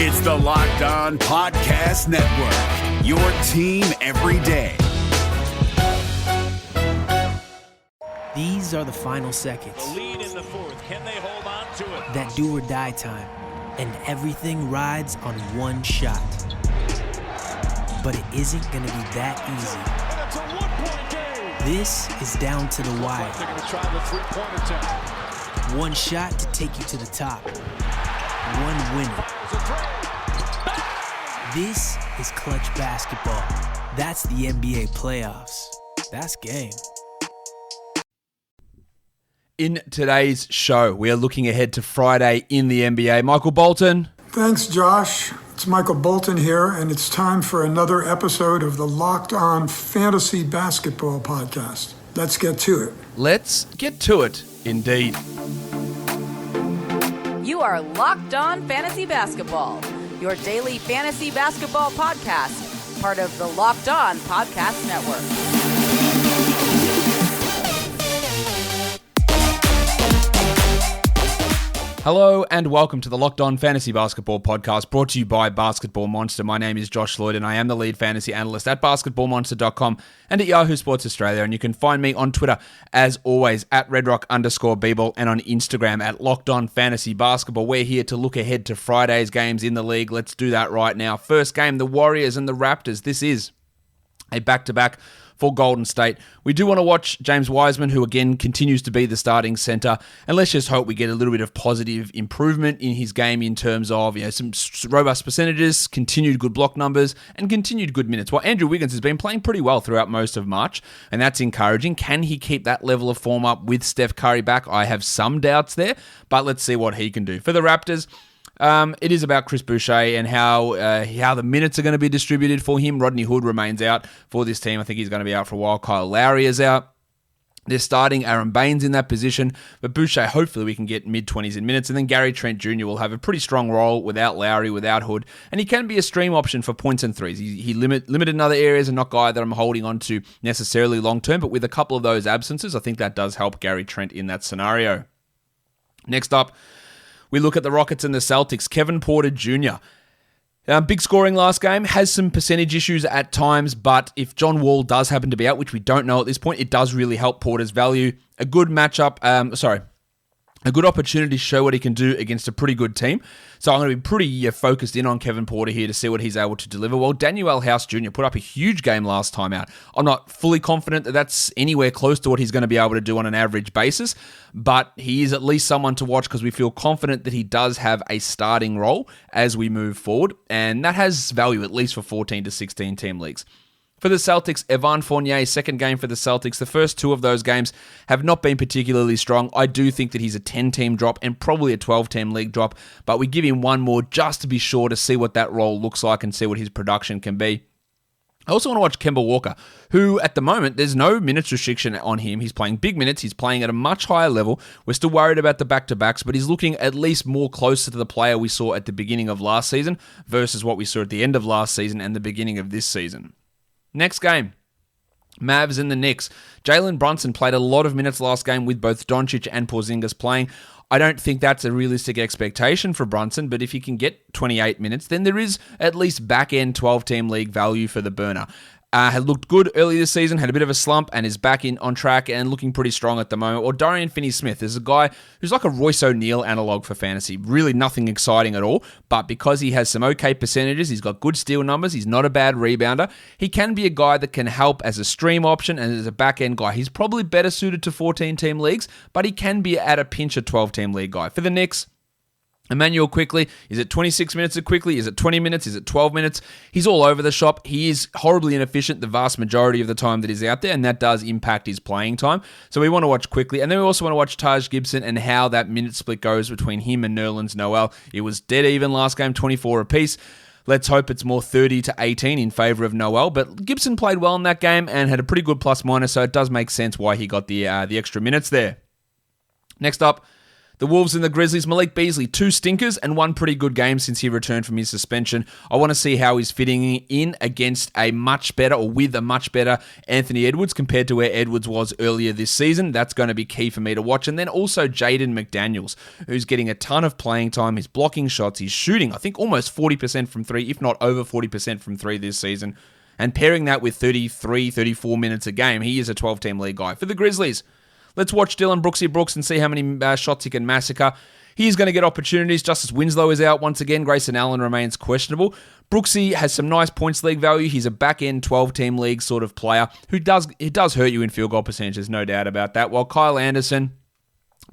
It's the Locked On Podcast Network, your team every day. These are the final seconds. The lead in the fourth. Can they hold on to it? That do or die time. And everything rides on one shot. But it isn't going to be that easy. And it's a one-point game. This is down to the wire. They're going to try the three-point attempt. One shot to take you to the top. One winner. This is clutch basketball. That's the NBA playoffs. That's game. In today's show, we are looking ahead to Friday in the NBA. Michael Bolton. Thanks, Josh. It's Michael Bolton here, and it's time for another episode of the Locked On Fantasy Basketball Podcast. Let's get to it. Let's get to it, indeed. You are Locked On Fantasy Basketball, your daily fantasy basketball podcast, part of the Locked On Podcast Network. Hello and welcome to the Locked On Fantasy Basketball Podcast, brought to you by Basketball Monster. My name is Josh Lloyd and I am the lead fantasy analyst at basketballmonster.com and at Yahoo Sports Australia. And you can find me on Twitter, as always, at redrock_bball and on Instagram at Locked On Fantasy Basketball. We're here to look ahead to Friday's games in the league. Let's do that right now. First game, the Warriors and the Raptors. This is a back-to-back for Golden State. We do want to watch James Wiseman, who again continues to be the starting center, and let's just hope we get a little bit of positive improvement in his game in terms of some robust percentages, continued good block numbers, and continued good minutes. Well, Andrew Wiggins has been playing pretty well throughout most of March, and that's encouraging. Can he keep that level of form up with Steph Curry back? I have some doubts there, but let's see what he can do. For the Raptors, it is about Chris Boucher and how the minutes are going to be distributed for him. Rodney Hood remains out for this team. I think he's going to be out for a while. Kyle Lowry is out. They're starting Aaron Baines in that position, but Boucher, hopefully we can get mid-20s in minutes, and then Gary Trent Jr. will have a pretty strong role without Lowry, without Hood, and he can be a stream option for points and threes. He limited in other areas and not a guy that I'm holding on to necessarily long-term, but with a couple of those absences, I think that does help Gary Trent in that scenario. Next up, we look at the Rockets and the Celtics. Kevin Porter Jr. Big scoring last game, has some percentage issues at times, but if John Wall does happen to be out, which we don't know at this point, it does really help Porter's value. A good opportunity to show what he can do against a pretty good team. So I'm going to be pretty focused in on Kevin Porter here to see what he's able to deliver. Well, Daniel House Jr. put up a huge game last time out. I'm not fully confident that that's anywhere close to what he's going to be able to do on an average basis, but he is at least someone to watch because we feel confident that he does have a starting role as we move forward, and that has value at least for 14 to 16 team leagues. For the Celtics, Evan Fournier, second game for the Celtics. The first two of those games have not been particularly strong. I do think that he's a 10-team drop and probably a 12-team league drop, but we give him one more just to be sure to see what that role looks like and see what his production can be. I also want to watch Kemba Walker, who at the moment, there's no minutes restriction on him. He's playing big minutes. He's playing at a much higher level. We're still worried about the back-to-backs, but he's looking at least more closer to the player we saw at the beginning of last season versus what we saw at the end of last season and the beginning of this season. Next game, Mavs and the Knicks. Jalen Brunson played a lot of minutes last game with both Doncic and Porzingis playing. I don't think that's a realistic expectation for Brunson, but if he can get 28 minutes, then there is at least back-end 12-team league value for the burner. Had looked good early this season, had a bit of a slump, and is back on track and looking pretty strong at the moment. Or Dorian Finney-Smith is a guy who's like a Royce O'Neal analog for fantasy. Really nothing exciting at all, but because he has some okay percentages, he's got good steal numbers, he's not a bad rebounder, he can be a guy that can help as a stream option and as a back-end guy. He's probably better suited to 14-team leagues, but he can be at a pinch a 12-team league guy. For the Knicks, Emmanuel Quickly, is it 26 minutes at Quickly? Is it 20 minutes? Is it 12 minutes? He's all over the shop. He is horribly inefficient the vast majority of the time that he's out there, and that does impact his playing time. So we want to watch Quickly. And then we also want to watch Taj Gibson and how that minute split goes between him and Nerlens Noel. It was dead even last game, 24 apiece. Let's hope it's more 30 to 18 in favor of Noel. But Gibson played well in that game and had a pretty good plus-minus, so it does make sense why he got the extra minutes there. Next up, The Wolves and the Grizzlies, Malik Beasley, 2 stinkers and 1 pretty good game since he returned from his suspension. I want to see how he's fitting in against a much better, or with a much better Anthony Edwards compared to where Edwards was earlier this season. That's going to be key for me to watch. And then also Jaden McDaniels, who's getting a ton of playing time. He's blocking shots. He's shooting, I think, almost 40% from 3, if not over 40% from 3 this season. And pairing that with 33, 34 minutes a game, he is a 12-team league guy. For the Grizzlies, let's watch Dylan Brooksy Brooks and see how many shots he can massacre. He's going to get opportunities. Justice Winslow is out once again. Grayson Allen remains questionable. Brooksy has some nice points league value. He's a back-end 12-team league sort of player who does hurt you in field goal percentages, no doubt about that. While Kyle Anderson,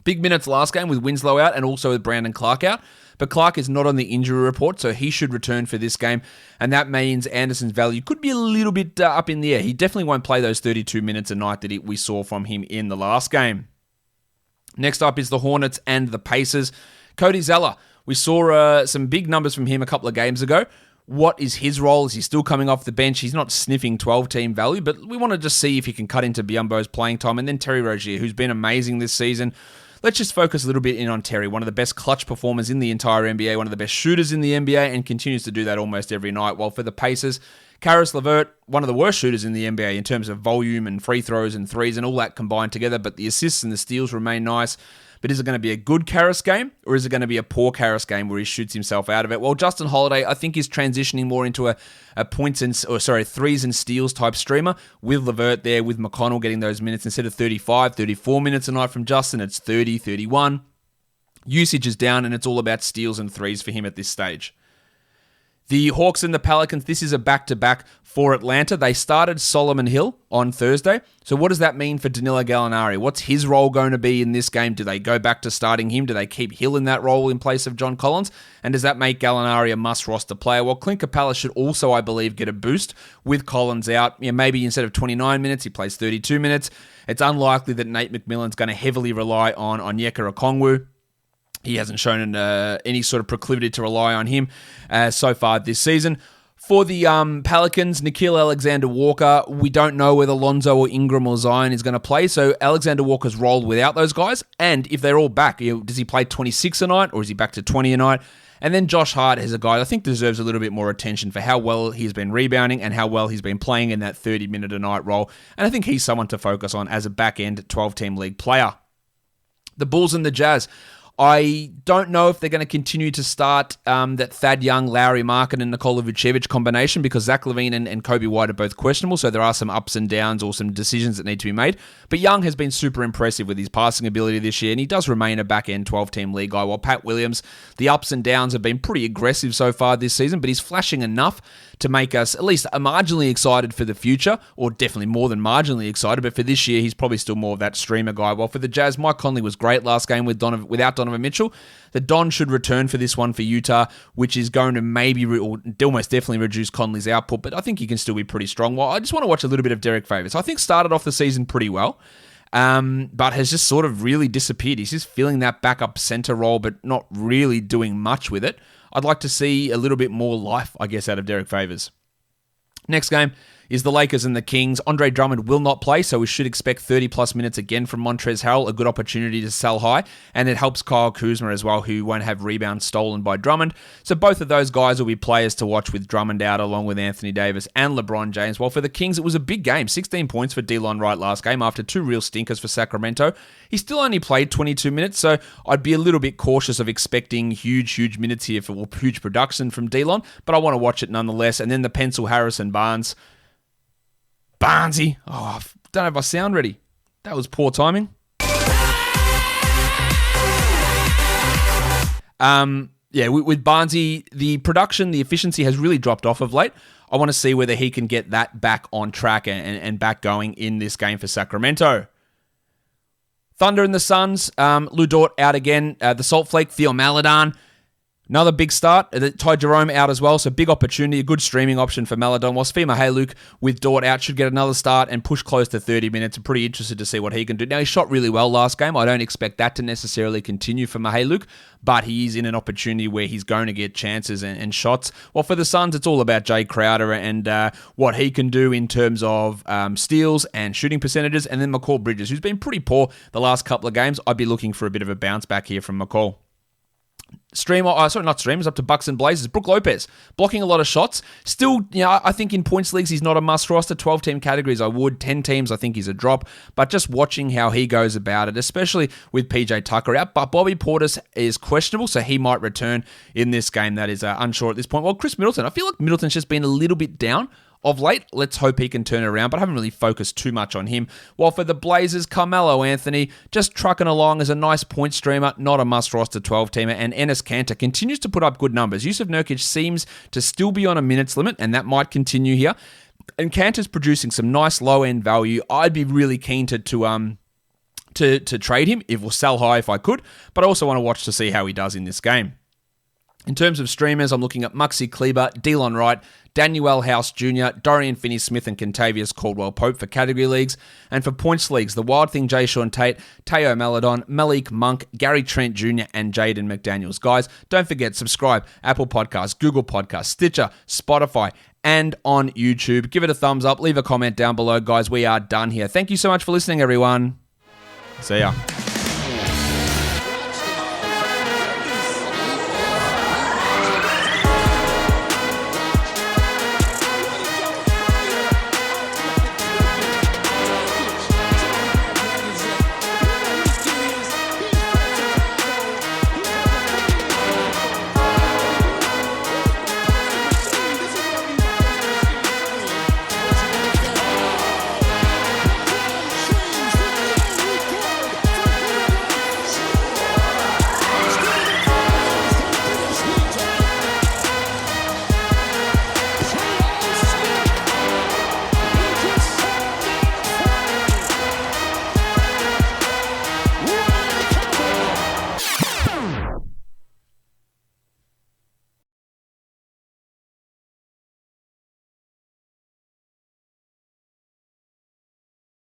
big minutes last game with Winslow out and also with Brandon Clark out. But Clark is not on the injury report, so he should return for this game. And that means Anderson's value could be a little bit up in the air. He definitely won't play those 32 minutes a night that we saw from him in the last game. Next up is the Hornets and the Pacers. Cody Zeller. We saw some big numbers from him a couple of games ago. What is his role? Is he still coming off the bench? He's not sniffing 12-team value, but we want to just see if he can cut into Biyombo's playing time. And then Terry Rozier, who's been amazing this season. Let's just focus a little bit in on Terry, one of the best clutch performers in the entire NBA, one of the best shooters in the NBA, and continues to do that almost every night. While for the Pacers, Karis LeVert, one of the worst shooters in the NBA in terms of volume and free throws and threes and all that combined together, but the assists and the steals remain nice. But is it going to be a good Karis game, or is it going to be a poor Karis game where he shoots himself out of it? Well, Justin Holiday, I think, is transitioning more into a threes and steals type streamer with LeVert there, with McConnell getting those minutes instead of 35, 34 minutes a night from Justin. It's 30, 31. Usage is down, and it's all about steals and threes for him at this stage. The Hawks and the Pelicans, this is a back-to-back for Atlanta. They started Solomon Hill on Thursday. So what does that mean for Danilo Gallinari? What's his role going to be in this game? Do they go back to starting him? Do they keep Hill in that role in place of John Collins? And does that make Gallinari a must-roster player? Well, Clint Capella should also, I believe, get a boost with Collins out. Maybe instead of 29 minutes, he plays 32 minutes. It's unlikely that Nate McMillan's going to heavily rely on Onyeka Okongwu. He hasn't shown any sort of proclivity to rely on him so far this season. For the Pelicans, Nickeil Alexander-Walker, we don't know whether Lonzo or Ingram or Zion is going to play, so Alexander-Walker's rolled without those guys, and if they're all back, does he play 26 a night, or is he back to 20 a night? And then Josh Hart is a guy I think deserves a little bit more attention for how well he's been rebounding and how well he's been playing in that 30-minute-a-night role, and I think he's someone to focus on as a back-end 12-team league player. The Bulls and the Jazz. I don't know if they're going to continue to start that Thad Young, Lauri Markkanen, and Nikola Vucevic combination because Zach LaVine and Kobe White are both questionable, so there are some ups and downs or some decisions that need to be made. But Young has been super impressive with his passing ability this year, and he does remain a back-end 12-team league guy, while Pat Williams, the ups and downs have been pretty aggressive so far this season, but he's flashing enough to make us at least marginally excited for the future, or definitely more than marginally excited, but for this year, he's probably still more of that streamer guy. While for the Jazz, Mike Conley was great last game without Donovan Mitchell. The Don should return for this one for Utah, which is going to maybe, or almost definitely reduce Conley's output, but I think he can still be pretty strong. Well, I just want to watch a little bit of Derek Favors. I think started off the season pretty well, but has just sort of really disappeared. He's just filling that backup center role, but not really doing much with it. I'd like to see a little bit more life, I guess, out of Derek Favors. Next game is the Lakers and the Kings. Andre Drummond will not play, so we should expect 30-plus minutes again from Montrezl Harrell, a good opportunity to sell high, and it helps Kyle Kuzma as well, who won't have rebounds stolen by Drummond. So both of those guys will be players to watch with Drummond out, along with Anthony Davis and LeBron James. While for the Kings, it was a big game, 16 points for Delon Wright last game after 2 real stinkers for Sacramento. He still only played 22 minutes, so I'd be a little bit cautious of expecting huge minutes here for huge production from Delon, but I want to watch it nonetheless. And then the pencil Harrison Barnes. Barnesy. Oh, I don't have my sound ready. That was poor timing. With Barnesy, the production, the efficiency has really dropped off of late. I want to see whether he can get that back on track and back going in this game for Sacramento. Thunder and the Suns. Lou Dort out again. The Salt Flake, Theo Maledon. Another big start, Ty Jerome out as well, so big opportunity, a good streaming option for Maladon. Whilst Fima Haluk with Dort out should get another start and push close to 30 minutes. I'm pretty interested to see what he can do. Now, he shot really well last game. I don't expect that to necessarily continue for Mahaluk, but he is in an opportunity where he's going to get chances and shots. Well, for the Suns, it's all about Jay Crowder and what he can do in terms of steals and shooting percentages, and then McCall Bridges, who's been pretty poor the last couple of games. I'd be looking for a bit of a bounce back here from McCall. Up to Bucks and Blazers. Brook Lopez blocking a lot of shots. Still, I think in points leagues he's not a must roster. 12-team categories I would. 10 teams I think he's a drop. But just watching how he goes about it, especially with PJ Tucker out. But Bobby Portis is questionable, so he might return in this game. That is unsure at this point. Well, Chris Middleton. I feel like Middleton's just been a little bit down of late. Let's hope he can turn it around, but I haven't really focused too much on him. While for the Blazers, Carmelo Anthony just trucking along as a nice point streamer, not a must-roster 12-teamer, and Enes Kanter continues to put up good numbers. Yusuf Nurkic seems to still be on a minutes limit, and that might continue here. And Kanter's producing some nice low-end value. I'd be really keen to trade him, if we'll sell high if I could, but I also want to watch to see how he does in this game. In terms of streamers, I'm looking at Muxie Kleber, Delon Wright, Daniel House Jr., Dorian Finney-Smith, and Kentavious Caldwell-Pope for category leagues. And for points leagues, the Wild Thing, Jay Sean Tate, Teo Maladon, Malik Monk, Gary Trent Jr., and Jaden McDaniels. Guys, don't forget, subscribe, Apple Podcasts, Google Podcasts, Stitcher, Spotify, and on YouTube. Give it a thumbs up, leave a comment down below. Guys, we are done here. Thank you so much for listening, everyone. See ya.